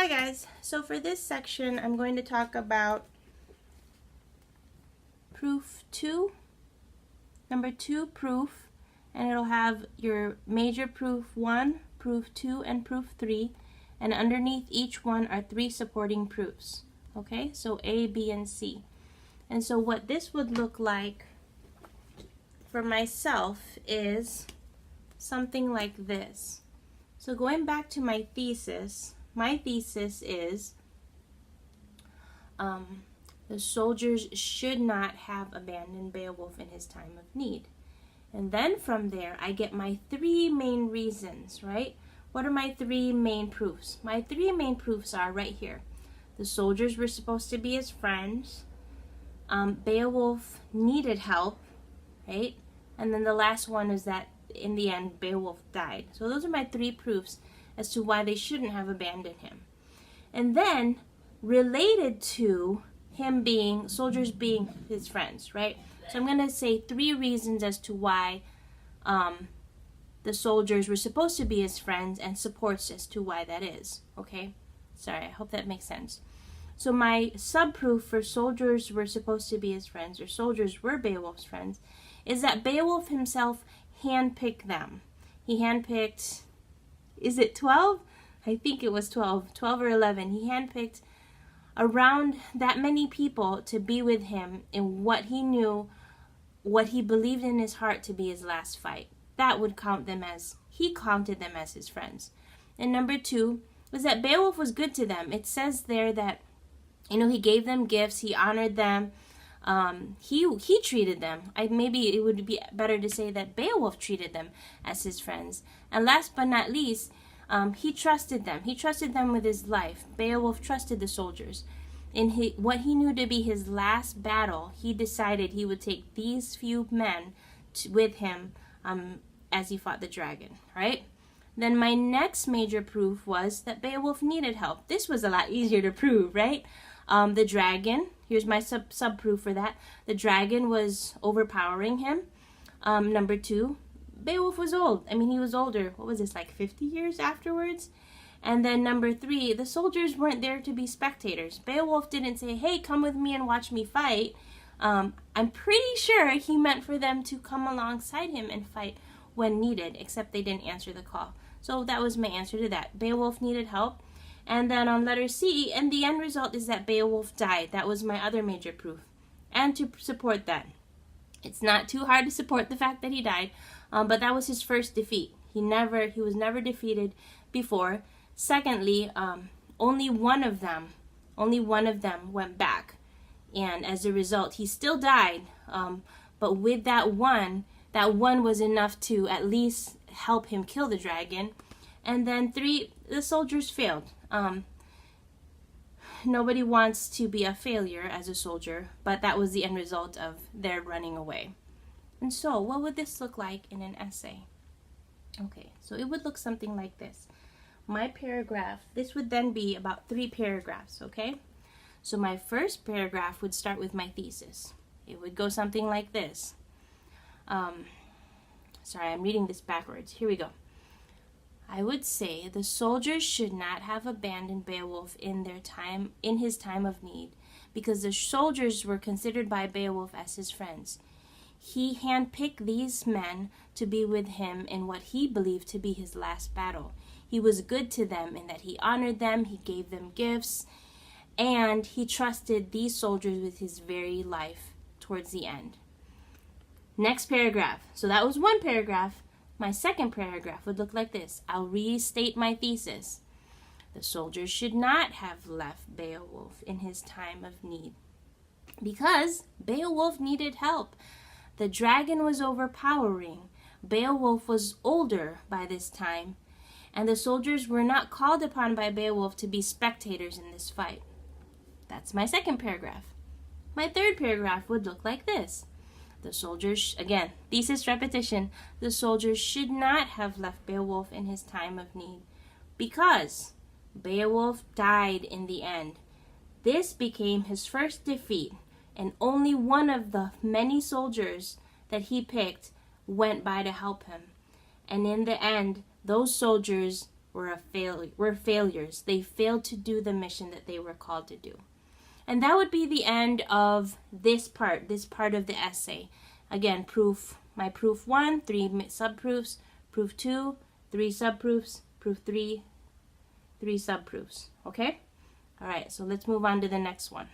Hi guys, so for this section I'm going to talk about proof 2, number 2 proof, and it'll have your major proof 1, proof 2, and proof 3, and underneath each one are 3 supporting proofs. Okay, so A, B, and C. And so what this would look like for myself is something like this. So going back to my thesis is the soldiers should not have abandoned Beowulf in his time of need. And then from there, I get my 3 main reasons, right? What are my 3 main proofs? My 3 main proofs are right here. The soldiers were supposed to be his friends. Beowulf needed help, right? And then the last one is that in the end, Beowulf died. So those are my 3 proofs as to why they shouldn't have abandoned him. And then, related to him being, soldiers being his friends, right? So I'm going to say 3 reasons as to why the soldiers were supposed to be his friends and supports as to why that is, okay? Sorry, I hope that makes sense. So my sub-proof for soldiers were supposed to be his friends, or soldiers were Beowulf's friends, is that Beowulf himself handpicked them. He handpicked, is it 12? I think it was 12 or 11. He handpicked around that many people to be with him in what he knew, what he believed in his heart to be his last fight. That would count them as, he counted them as his friends. And number 2 was that Beowulf was good to them. It says there that, you know, he gave them gifts, he honored them, he treated them. Maybe it would be better to say that Beowulf treated them as his friends. And last but not least, he trusted them. He trusted them with his life. Beowulf trusted the soldiers. In what he knew to be his last battle, he decided he would take these few men with him as he fought the dragon, right? Then my next major proof was that Beowulf needed help. This was a lot easier to prove, right? The dragon, here's my sub-proof for that. The dragon was overpowering him. Number 2, Beowulf was old. I mean, he was older. What was this, like 50 years afterwards? And then number 3, the soldiers weren't there to be spectators. Beowulf didn't say, hey, come with me and watch me fight. I'm pretty sure he meant for them to come alongside him and fight when needed, except they didn't answer the call. So that was my answer to that. Beowulf needed help. And then on letter C, and the end result is that Beowulf died. That was my other major proof. And to support that, it's not too hard to support the fact that he died, but that was his first defeat. He was never defeated before. Secondly, only one of them went back. And as a result, he still died. But with that one was enough to at least help him kill the dragon. And then 3, the soldiers failed. Nobody wants to be a failure as a soldier, but that was the end result of their running away. And so, what would this look like in an essay? Okay, so it would look something like this. My paragraph, this would then be about 3 paragraphs, okay? So my first paragraph would start with my thesis. It would go something like this. Sorry, I'm reading this backwards. Here we go. I would say the soldiers should not have abandoned Beowulf in his time of need, because the soldiers were considered by Beowulf as his friends. He handpicked these men to be with him in what he believed to be his last battle. He was good to them in that he honored them, he gave them gifts, and he trusted these soldiers with his very life towards the end. Next paragraph. So that was one paragraph. My second paragraph would look like this. I'll restate my thesis. The soldiers should not have left Beowulf in his time of need, because Beowulf needed help. The dragon was overpowering. Beowulf was older by this time, and the soldiers were not called upon by Beowulf to be spectators in this fight. That's my second paragraph. My third paragraph would look like this. The soldiers, again, thesis repetition, the soldiers should not have left Beowulf in his time of need, because Beowulf died in the end. This became his first defeat, and only one of the many soldiers that he picked went by to help him. And in the end, those soldiers were failures. They failed to do the mission that they were called to do. And that would be the end of this part of the essay. Again, my proof 1, 3 subproofs, proof 2, 3 subproofs, proof 3, 3 subproofs. Okay? All right, so let's move on to the next one.